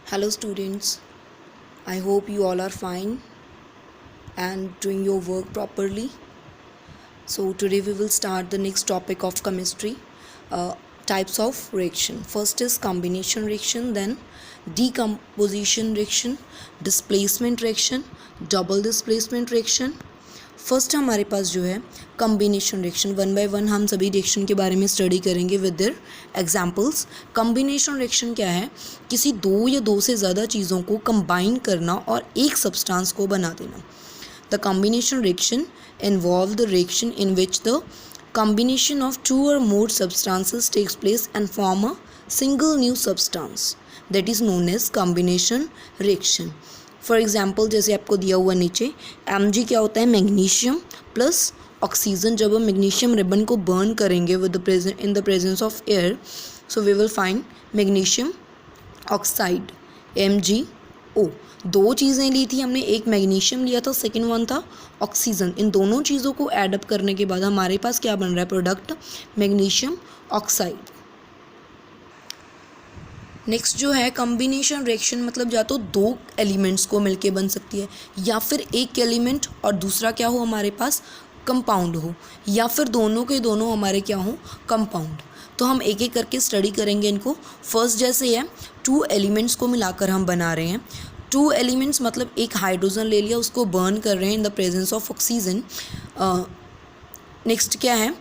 Hello, students. I hope you all are fine and doing your work properly. So, today we will start the next topic of chemistry, types of reaction. First is combination reaction, then decomposition reaction, displacement reaction, double displacement reaction. First हमारे पास जो है combination reaction, one by one हम सभी reaction के बारे में study करेंगे with their examples. Combination reaction क्या है? किसी दो या दो से ज़्यादा चीज़ों को कंबाइन करना और एक सब्सटेंस को बना देना. The combination reaction involve the reaction in which the combination of two or more substances takes place and form a single new substance that is known as combination reaction. For example जैसे आपको दिया हुआ नीचे Mg क्या होता है? Magnesium plus oxygen. जब हम मैग्नीशियम रिबन को बर्न करेंगे with in the presence of air, so we will find magnesium oxide MgO. दो चीज़ें ली थी हमने, एक मैग्नीशियम लिया था, सेकेंड वन था ऑक्सीजन. इन दोनों चीज़ों को एडअप करने के बाद हमारे पास क्या बन रहा है? Product magnesium oxide. नेक्स्ट जो है कम्बिनेशन रिएक्शन, मतलब या तो दो एलिमेंट्स को मिलके बन सकती है, या फिर एक एलिमेंट और दूसरा क्या हो हमारे पास? कंपाउंड हो, या फिर दोनों के दोनों हमारे क्या हो? कंपाउंड. तो हम एक एक करके स्टडी करेंगे इनको. फर्स्ट जैसे है टू एलिमेंट्स को मिलाकर हम बना रहे हैं. टू एलिमेंट्स मतलब एक हाइड्रोजन ले लिया, उसको बर्न कर रहे हैं इन the presence of oxygen. Next क्या है?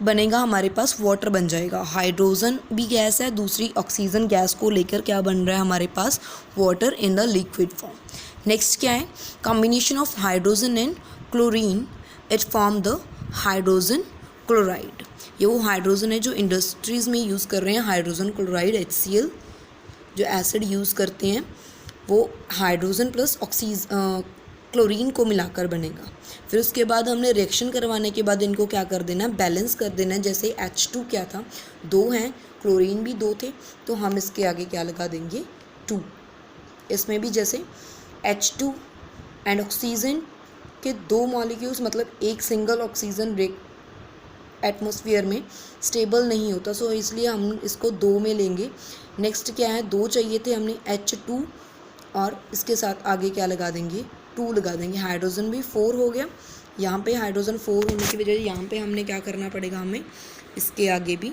बनेगा हमारे पास वाटर बन जाएगा. हाइड्रोजन भी गैस है, दूसरी ऑक्सीजन गैस को लेकर क्या बन रहा है हमारे पास? Water in the liquid form. Next क्या है? Combination of hydrogen and chlorine, it form the hydrogen chloride. ये वो हाइड्रोजन है जो इंडस्ट्रीज़ में यूज़ कर रहे हैं. हाइड्रोजन क्लोराइड HCl जो एसिड यूज़ करते हैं, वो हाइड्रोजन प्लस क्लोरीन को मिलाकर बनेगा. फिर उसके बाद हमने रिएक्शन करवाने के बाद इनको क्या कर देना? बैलेंस कर देना. जैसे H2 क्या था? दो हैं, क्लोरीन भी दो थे, तो हम इसके आगे क्या लगा देंगे? 2. इसमें भी जैसे H2 एंड ऑक्सीजन के दो मॉलिक्यूल्स, मतलब एक सिंगल ऑक्सीजन एटमॉस्फेयर में स्टेबल नहीं होता, सो इसलिए हम इसको दो में लेंगे. नेक्स्ट क्या है? दो चाहिए थे हमने H2 और इसके साथ आगे क्या लगा देंगे? 2 लगा देंगे. हाइड्रोजन भी 4 हो गया. यहाँ पे हाइड्रोजन 4 होने की वजह से यहाँ पे हमने क्या करना पड़ेगा? हमें इसके आगे भी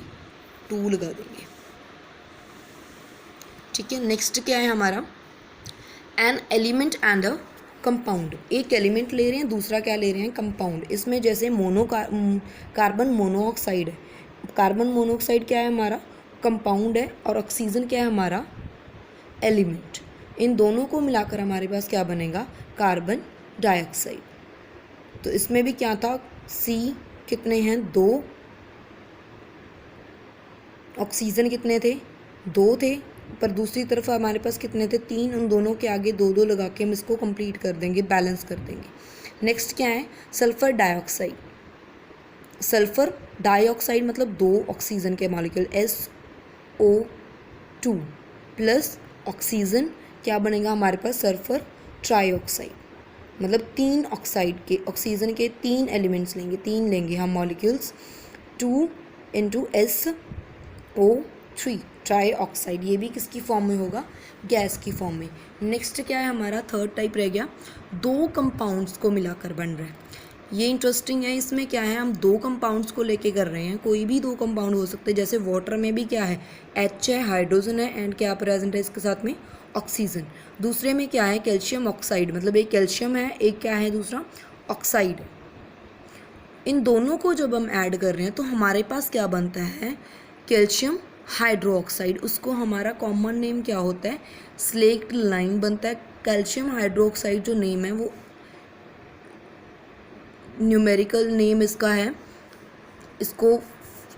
2 लगा देंगे. ठीक है. नेक्स्ट क्या है हमारा? An element and a compound. एक एलिमेंट ले रहे हैं, दूसरा क्या ले रहे हैं? कंपाउंड. इसमें जैसे कार्बन मोनोऑक्साइड है. कार्बन मोनोऑक्साइड क्या है हमारा? कंपाउंड है, और ऑक्सीजन क्या है हमारा? एलिमेंट. इन दोनों को मिलाकर हमारे पास क्या बनेगा? Carbon dioxide. तो इसमें भी क्या था? C कितने हैं? 2. ऑक्सीजन कितने थे? 2 थे. पर दूसरी तरफ हमारे पास कितने थे? 3. उन दोनों के आगे 2 लगा के हम इसको कंप्लीट कर देंगे, बैलेंस कर देंगे. नेक्स्ट क्या है? Sulphur dioxide. सल्फर डाइऑक्साइड मतलब 2 ऑक्सीजन के मॉलिक्यूल SO2 प्लस ऑक्सीजन क्या बनेगा हमारे पास? Sulphur trioxide. मतलब 3 ऑक्साइड के, ऑक्सीजन के 3 एलिमेंट्स लेंगे, 3 लेंगे हम मॉलिक्यूल्स. 2 × SO3 trioxide. ये भी किसकी फॉर्म में होगा? गैस की फॉर्म में. नेक्स्ट क्या है हमारा? थर्ड टाइप रह गया, दो कंपाउंड्स को मिलाकर बन रहा है. ये इंटरेस्टिंग है. इसमें क्या है? हम दो कंपाउंड्स को लेके कर रहे हैं. कोई भी दो कंपाउंड हो सकते हैं. जैसे वाटर में भी क्या है? H है, हाइड्रोजन है, एंड क्या प्रेजेंट है इसके साथ में? ऑक्सीजन. दूसरे में क्या है? कैल्शियम ऑक्साइड, मतलब एक कैल्शियम है, एक क्या है दूसरा? ऑक्साइड. इन दोनों को जब हम ऐड कर रहे हैं तो हमारे पास क्या बनता है? Calcium hydro oxide. उसको हमारा कॉमन नेम क्या होता है? स्लेक्ट लाइम बनता है. कैल्शियम हाइड्रो ऑक्साइड जो नेम है वो न्यूमेरिकल नेम इसका है. इसको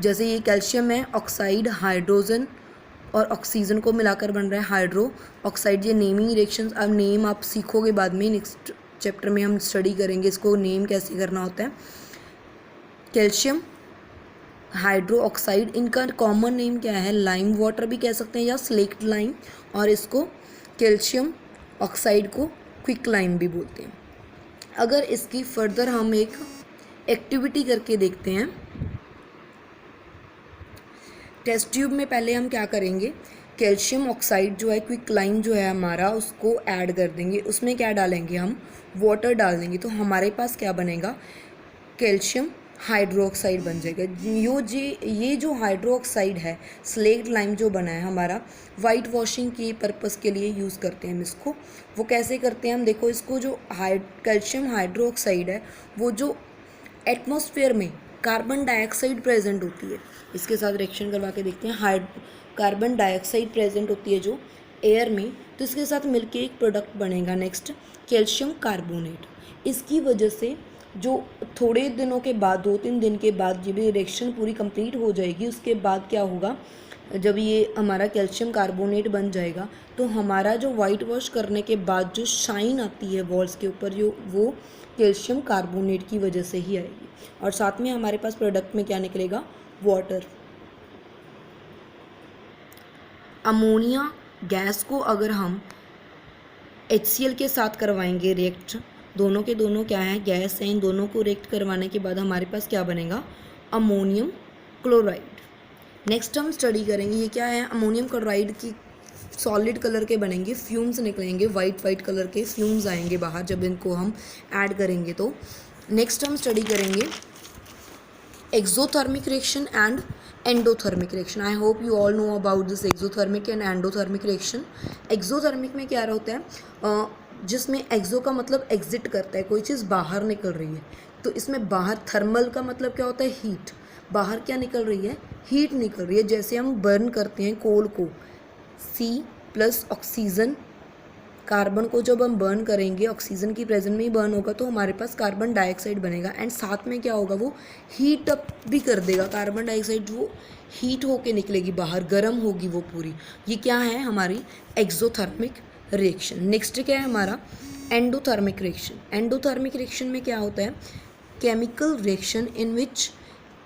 जैसे ये कैल्शियम है, ऑक्साइड, हाइड्रोजन और ऑक्सीजन को मिलाकर बन रहा है हाइड्रो ऑक्साइड. ये नेमिंग रिएक्शंस, अब नेम आप सीखोगे बाद में, नेक्स्ट चैप्टर में हम स्टडी करेंगे इसको नेम कैसे करना होता है. कैल्शियम हाइड्रो ऑक्साइड, इनका कॉमन नेम क्या है? लाइम वाटर भी कह सकते हैं या स्लेक्ट लाइम, और इसको कैल्शियम ऑक्साइड को क्विक लाइम भी बोलते हैं. अगर इसकी फर्दर हम एक एक्टिविटी करके देखते हैं. टेस्ट ट्यूब में पहले हम क्या करेंगे? कैल्शियम ऑक्साइड जो है, क्विकलाइन जो है हमारा, उसको ऐड कर देंगे। उसमें क्या डालेंगे हम, वाटर डाल देंगे, तो हमारे पास क्या बनेगा, कैल्शियम हाइड्रोक्साइड बन जाएगा। ये जो हाइड्रोक्साइड है, स्लेट लाइम जो बना है हमारा, वाइट वॉशिंग के पर्पस के लिए यूज़ करते हैं हम इसको। वो कैसे करते हैं हम, देखो इसको, जो कैल्शियम हाइड्रोक्साइड है वो जो एटमॉस्फेयर में कार्बन डाइऑक्साइड प्रेजेंट होती है, इसके साथ रिएक्शन करवा के देखते हैं। कार्बन डाइऑक्साइड प्रेजेंट होती है जो एयर में, तो इसके साथ मिलके एक प्रोडक्ट बनेगा नेक्स्ट, कैल्शियम कार्बोनेट। इसकी वजह से जो थोड़े दिनों के बाद, 2-3 दिन के बाद, जब ये रिएक्शन पूरी कंप्लीट हो जाएगी, उसके बाद क्या होगा, जब ये हमारा कैल्शियम कार्बोनेट बन जाएगा, तो हमारा जो वाइट वॉश करने के बाद जो शाइन आती है वॉल्स के ऊपर, जो वो कैल्शियम कार्बोनेट की वजह से ही आएगी। और साथ में हमारे पास प्रोडक्ट में क्या निकलेगा, वाटर। अमोनिया गैस को अगर हम HCl के साथ करवाएंगे रिएक्ट, दोनों के दोनों क्या है, गैस है, इन दोनों को रिएक्ट करवाने के बाद हमारे पास क्या बनेगा, अमोनियम क्लोराइड। नेक्स्ट हम स्टडी करेंगे ये क्या है, अमोनियम क्लोराइड की सॉलिड कलर के बनेंगे, फ्यूम्स निकलेंगे, वाइट कलर के फ्यूम्स आएंगे बाहर जब इनको हम ऐड करेंगे। तो नेक्स्ट हम स्टडी करेंगे exothermic reaction and endothermic reaction. I hope you all know about this exothermic and endothermic reaction. Exothermic में क्या होता है, जिसमें एक्सो का मतलब एग्जिट करता है, कोई चीज़ बाहर निकल रही है, तो इसमें बाहर, थर्मल का मतलब क्या होता है, हीट, बाहर क्या निकल रही है, हीट निकल रही है। जैसे हम बर्न करते हैं कोल को, C+ ऑक्सीजन, कार्बन को जब हम बर्न करेंगे, ऑक्सीजन की प्रेजेंट में ही बर्न होगा, तो हमारे पास कार्बन डाइऑक्साइड बनेगा, एंड साथ में क्या होगा, वो हीट अप भी कर देगा। कार्बन डाइऑक्साइड वो हीट होके निकलेगी बाहर, गर्म होगी वो पूरी। ये क्या है, हमारी एक्सोथर्मिक रिएक्शन। नेक्स्ट क्या है हमारा, एंडोथर्मिक रिएक्शन। एंडोथर्मिक रिएक्शन में क्या होता है, chemical reaction in which,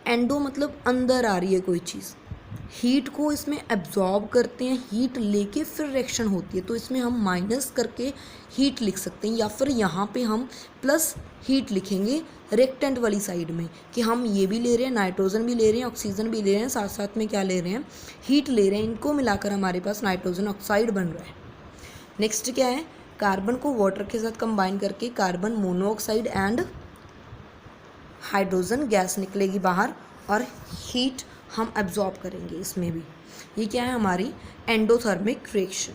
endo मतलब अंदर आ रही है कोई चीज़, हीट को इसमें एब्जॉर्ब करते हैं, हीट लेके फिर रिएक्शन होती है, तो इसमें हम माइनस करके हीट लिख सकते हैं, या फिर यहाँ पे हम प्लस हीट लिखेंगे रिएक्टेंट वाली साइड में, कि हम ये भी ले रहे हैं, नाइट्रोजन भी ले रहे हैं, ऑक्सीजन भी ले रहे हैं, साथ साथ में क्या ले रहे हैं, हीट ले रहे हैं। इनको मिलाकर हमारे पास नाइट्रोजन ऑक्साइड बन रहा है। नेक्स्ट क्या है, कार्बन को वाटर के साथ कंबाइन करके carbon monoxide and hydrogen gas निकलेगी बाहर, और हीट हम एब्जॉर्ब करेंगे इसमें भी। ये क्या है, हमारी एंडोथर्मिक रिएक्शन।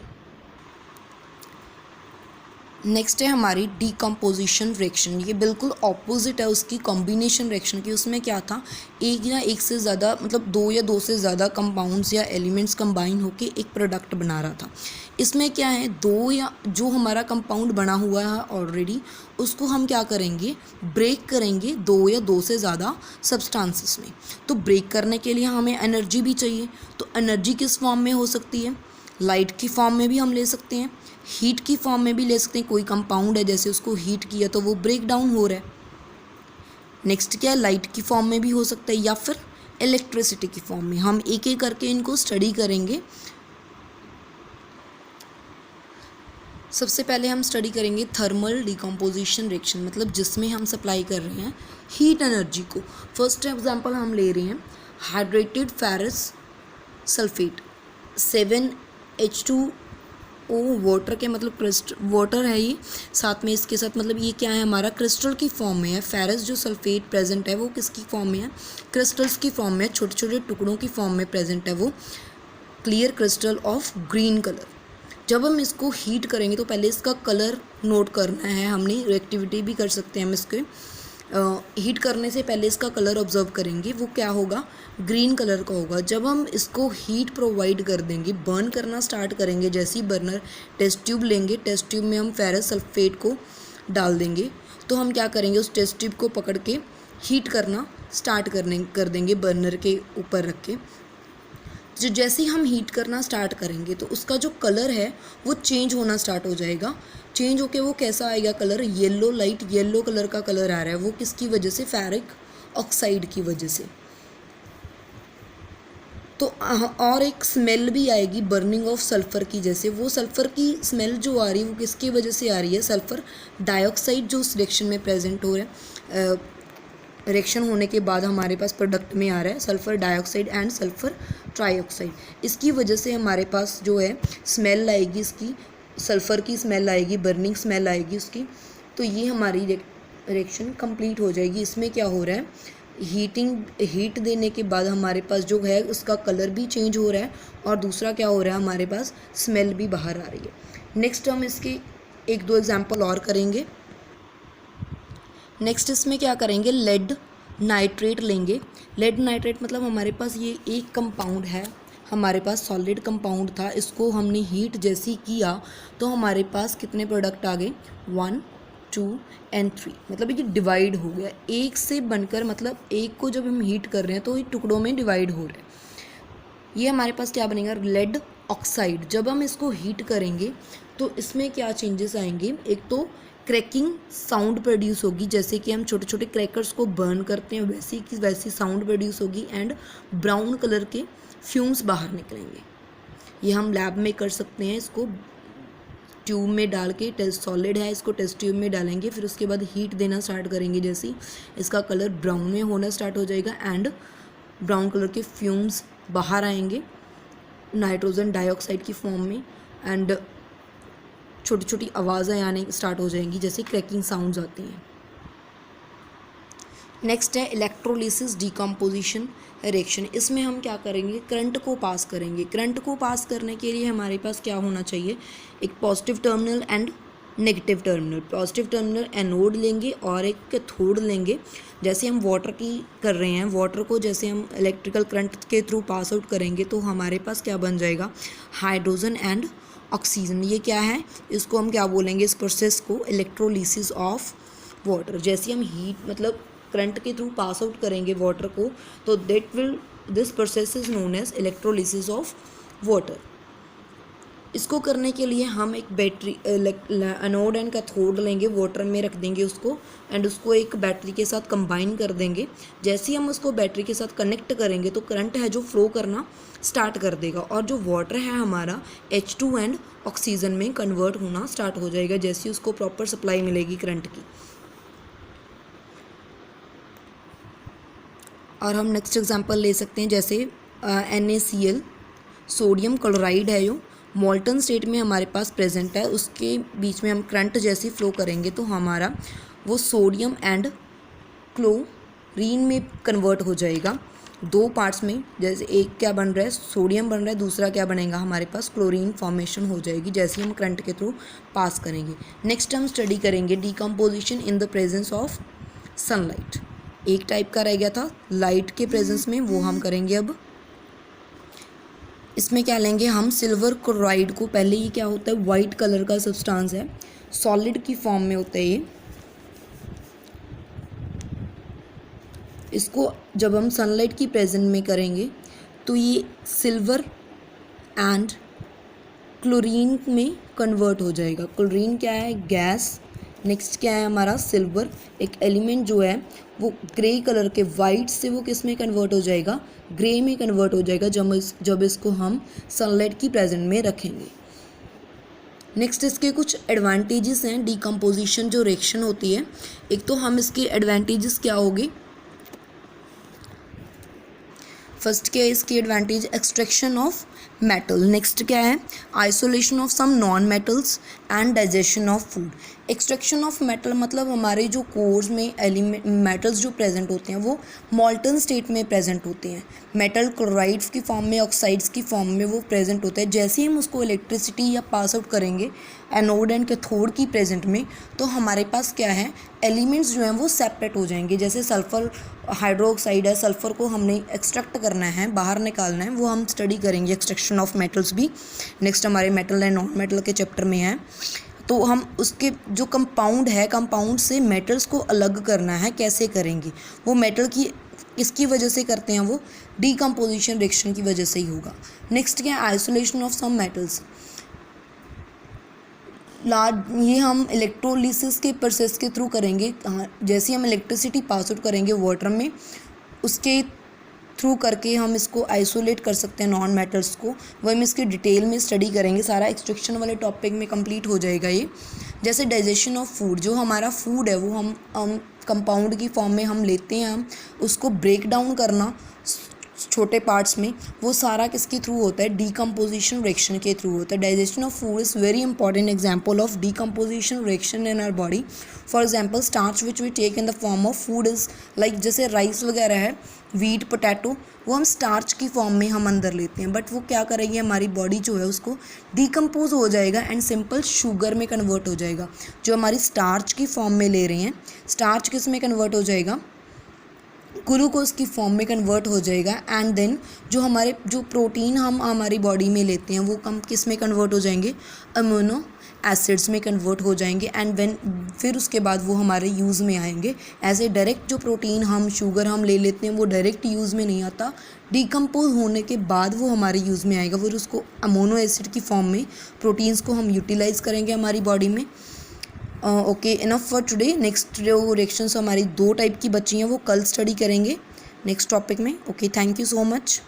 नेक्स्ट है हमारी डीकम्पोजिशन रिएक्शन। ये बिल्कुल ऑपोजिट है उसकी कॉम्बिनेशन रिएक्शन की। उसमें क्या था, एक या एक से ज़्यादा, मतलब 2 या 2 से ज़्यादा कंपाउंड्स या एलिमेंट्स कंबाइन होके एक प्रोडक्ट बना रहा था। इसमें क्या है, 2 या जो हमारा कंपाउंड बना हुआ है ऑलरेडी, उसको हम क्या करेंगे, ब्रेक करेंगे 2 या 2 से ज़्यादा सब्सटेंसेस में। तो ब्रेक करने के लिए हमें एनर्जी भी चाहिए, तो एनर्जी किस फॉर्म में हो सकती है, लाइट की फॉर्म में भी हम ले सकते हैं, हीट की फॉर्म में भी ले सकते हैं। कोई कंपाउंड है, जैसे उसको हीट किया तो वो ब्रेक डाउन हो रहा है। नेक्स्ट क्या है, लाइट की फॉर्म में भी हो सकता है, या फिर इलेक्ट्रिसिटी की फॉर्म में। हम एक एक करके इनको स्टडी करेंगे। सबसे पहले हम स्टडी करेंगे थर्मल डिकम्पोजिशन रिएक्शन, मतलब जिसमें हम सप्लाई कर रहे हैं हीट एनर्जी को। फर्स्ट एग्जांपल हम ले रहे हैं hydrated ferrous sulphate 7H2O, water के मतलब क्रिस्टल वाटर है ये, साथ में इसके साथ मतलब ये क्या है, हमारा क्रिस्टल की फॉर्म में है। फेरस जो सल्फेट प्रेजेंट है वो किसकी फॉर्म में है, क्रिस्टल्स की फॉर्म में, छोटे छोटे टुकड़ों की फॉर्म में प्रेजेंट है वो, clear crystal of green colour. जब हम इसको हीट करेंगे तो पहले इसका कलर नोट करना है, हमने रिएक्टिविटी भी कर सकते हैं हम इसके। हीट करने से पहले इसका कलर ऑब्जर्व करेंगे, वो क्या होगा, ग्रीन कलर का होगा। जब हम इसको हीट प्रोवाइड कर देंगे, बर्न करना स्टार्ट करेंगे, जैसे ही बर्नर टेस्ट ट्यूब लेंगे, टेस्ट ट्यूब में हम फेरस सल्फेट को डाल देंगे, तो हम क्या करेंगे, उस टेस्ट ट्यूब को पकड़ के हीट करना स्टार्ट कर देंगे बर्नर के ऊपर रख के। जो जैसे ही हम हीट करना स्टार्ट करेंगे तो उसका जो कलर है वो चेंज होना स्टार्ट हो जाएगा। चेंज होके वो कैसा आएगा colour, yellow, light yellow colour का कलर आ रहा है। वो किसकी वजह से, फेरिक ऑक्साइड की वजह से। तो और एक स्मेल भी आएगी बर्निंग ऑफ सल्फ़र की, जैसे वो सल्फ़र की स्मेल जो आ रही है वो किसकी वजह से आ रही है, सल्फ़र डाइऑक्साइड जो उस रिएक्शन में प्रेजेंट हो रहा है, रिएक्शन होने के बाद हमारे पास प्रोडक्ट में आ रहा है sulphur dioxide and sulphur trioxide. इसकी वजह से हमारे पास जो है स्मेल आएगी, इसकी सल्फ़र की स्मेल आएगी, बर्निंग स्मेल आएगी उसकी। तो ये हमारी रिएक्शन कंप्लीट हो जाएगी। इसमें क्या हो रहा है, हीट देने के बाद हमारे पास जो है उसका कलर भी चेंज हो रहा है और दूसरा क्या हो रहा है, हमारे पास स्मेल भी बाहर आ रही है। नेक्स्ट हम इसके 1-2 एग्जाम्पल और करेंगे। नेक्स्ट इसमें क्या करेंगे, लेड नाइट्रेट लेंगे। लेड नाइट्रेट मतलब हमारे पास ये एक कंपाउंड है, हमारे पास सॉलिड कंपाउंड था, इसको हमने हीट जैसी किया तो हमारे पास कितने प्रोडक्ट आ गए, 1, 2 एंड 3। मतलब ये डिवाइड हो गया, एक से बनकर, मतलब एक को जब हम हीट कर रहे हैं तो ये टुकड़ों में डिवाइड हो रहा है। ये हमारे पास क्या बनेगा, लेड ऑक्साइड। जब हम इसको हीट करेंगे तो इसमें क्या चेंजेस आएंगे, एक तो क्रैकिंग साउंड प्रोड्यूस होगी, जैसे कि हम छोटे छोटे क्रैकर्स को बर्न करते हैं वैसी की वैसी साउंड प्रोड्यूस होगी एंड ब्राउन कलर के फ्यूम्स बाहर निकलेंगे। ये हम लैब में कर सकते हैं। इसको ट्यूब में डाल के, टेस्ट सॉलिड है, इसको टेस्ट ट्यूब में डालेंगे, फिर उसके बाद हीट देना स्टार्ट करेंगे। जैसे ही इसका कलर ब्राउन में होना स्टार्ट हो जाएगा एंड ब्राउन कलर के फ्यूम्स बाहर आएंगे नाइट्रोजन डाइऑक्साइड की फॉर्म में एंड छोटी छोटी आवाज़ें आने स्टार्ट हो जाएंगी, जैसे क्रैकिंग साउंड्स आती हैं। नेक्स्ट है इलेक्ट्रोलिसिस डिकम्पोजिशन रिएक्शन। इसमें हम क्या करेंगे, करंट को पास करेंगे। करंट को पास करने के लिए हमारे पास क्या होना चाहिए, एक positive terminal and negative terminal. Positive terminal anode लेंगे और एक कैथोड लेंगे। जैसे हम वाटर की कर रहे हैं, वाटर को जैसे हम इलेक्ट्रिकल करंट के थ्रू पास आउट करेंगे तो हमारे पास क्या बन जाएगा, हाइड्रोजन एंड ऑक्सीजन। ये क्या है, इसको हम क्या बोलेंगे, इस प्रोसेस को इलेक्ट्रोलिसिस ऑफ वाटर। जैसे हम हीट मतलब करंट के थ्रू पास आउट करेंगे वाटर को तो this process is known as electrolysis of water. इसको करने के लिए हम एक बैटरी एनोड एंड कैथोड लेंगे, वाटर में रख देंगे उसको एंड उसको एक बैटरी के साथ कंबाइन कर देंगे। जैसे ही हम उसको बैटरी के साथ कनेक्ट करेंगे तो करंट है जो फ्लो करना स्टार्ट कर देगा और जो वाटर है हमारा H2 एंड ऑक्सीजन में कन्वर्ट होना स्टार्ट हो जाएगा, जैसे उसको प्रॉपर सप्लाई मिलेगी करंट की। और हम नेक्स्ट एग्जांपल ले सकते हैं, जैसे NaCl सोडियम क्लोराइड है जो मोल्टन स्टेट में हमारे पास प्रेजेंट है, उसके बीच में हम करंट जैसी फ्लो करेंगे तो हमारा वो सोडियम एंड क्लोरीन में कन्वर्ट हो जाएगा 2 पार्ट्स में। जैसे एक क्या बन रहा है, सोडियम बन रहा है, दूसरा क्या बनेगा, हमारे पास क्लोरीन फॉर्मेशन हो जाएगी जैसे हम करंट के थ्रू पास करेंगे। नेक्स्ट हम स्टडी करेंगे decomposition in the presence of sunlight. एक टाइप का रह गया था लाइट के प्रेजेंस में, वो हम करेंगे अब। इसमें क्या लेंगे हम, सिल्वर क्लोराइड को। पहले ये क्या होता है, वाइट कलर का सब्सटेंस है, सॉलिड की फॉर्म में होता है ये। इसको जब हम सनलाइट की प्रेजेंस में करेंगे तो ये सिल्वर एंड क्लोरीन में कन्वर्ट हो जाएगा। क्लोरीन क्या है, गैस। नेक्स्ट क्या है हमारा, सिल्वर एक एलिमेंट जो है वो ग्रे कलर के, वाइट से वो किस में कन्वर्ट हो जाएगा, ग्रे में कन्वर्ट हो जाएगा जब इसको हम सनलाइट की प्रेजेंस में रखेंगे। नेक्स्ट इसके कुछ एडवांटेजेस हैं डिकम्पोजिशन जो रिएक्शन होती है। एक तो हम इसके एडवांटेजेस क्या होंगे, फर्स्ट क्या है इसकी advantage, extraction of metal. Next क्या है, isolation of some non metals and digestion of food. Extraction of metal मतलब हमारे जो कोर्स में एलिमेंट मेटल्स जो प्रेजेंट होते हैं वो मॉल्टन स्टेट में प्रेजेंट होते हैं, मेटल क्लोराइड्स की फॉर्म में, ऑक्साइड्स की फॉर्म में वो प्रेजेंट होता है। जैसे ही हम उसको इलेक्ट्रिसिटी या पास आउट करेंगे एनोड एंड कैथोड की प्रेजेंट में तो हमारे पास क्या है, एलिमेंट्स जो हैं वो सेपरेट हो जाएंगे। जैसे सल्फ़र हाइड्रोक्साइड है, सल्फ़र को हमने एक्सट्रैक्ट करना है, बाहर निकालना है, वो हम स्टडी करेंगे एक्सट्रैक्शन ऑफ मेटल्स भी। नेक्स्ट हमारे मेटल एंड नॉन मेटल के चैप्टर में है। तो हम उसके जो कंपाउंड है, कंपाउंड से मेटल्स को अलग करना है, कैसे करेंगे वो मेटल की इसकी वजह से करते हैं, वो डिकम्पोजिशन रिएक्शन की वजह से ही होगा। नेक्स्ट क्या है, आइसोलेशन ऑफ सम मेटल्स। ये हम इलेक्ट्रोलिसिस के प्रोसेस के थ्रू करेंगे। जैसे हम इलेक्ट्रिसिटी पास आउट करेंगे वाटर में, उसके थ्रू करके हम इसको आइसोलेट कर सकते हैं नॉन मेटल्स को, वो हम इसकी डिटेल में स्टडी करेंगे। सारा एक्सट्रैक्शन वाले टॉपिक में कंप्लीट हो जाएगा ये। जैसे डाइजेशन ऑफ फूड, जो हमारा फूड है वो हम कंपाउंड की फॉर्म में हम लेते हैं, हम उसको ब्रेक डाउन करना छोटे पार्ट्स में, वो सारा किसके थ्रू होता है, डीकम्पोजिशन रिएक्शन के थ्रू होता है। Digestion of food is very important example of decomposition reaction in our body. For example starch which we take in the form of food is like, जैसे राइस वगैरह है, wheat, potato, वो हम starch की form में हम अंदर लेते हैं, बट वो क्या करेगी, हमारी बॉडी जो है उसको डीकम्पोज हो जाएगा एंड सिंपल शुगर में कन्वर्ट हो जाएगा। जो हमारी स्टार्च की फॉर्म में ले रहे हैं, स्टार्च किस में कन्वर्ट हो जाएगा, ग्लूकोज की फॉर्म में कन्वर्ट हो जाएगा। एंड देन जो प्रोटीन हम हमारी बॉडी में लेते हैं वो किस में कन्वर्ट हो जाएंगे, अमीनो एसिड्स में कन्वर्ट हो जाएंगे। एंड फिर उसके बाद वो हमारे यूज़ में आएंगे। ऐसे डायरेक्ट जो प्रोटीन हम शुगर हम ले लेते हैं वो डायरेक्ट यूज़ में नहीं आता, डिकम्पोज होने के बाद वो हमारे यूज़ में आएगा। फिर उसको अमीनो एसिड की फॉर्म में प्रोटीन्स को हम यूटिलाइज़ करेंगे हमारी बॉडी में। Okay, enough for today. Next जो रिएक्शंस हमारी 2 टाइप की बची हैं वो कल स्टडी करेंगे नेक्स्ट टॉपिक में। Okay, thank you so much.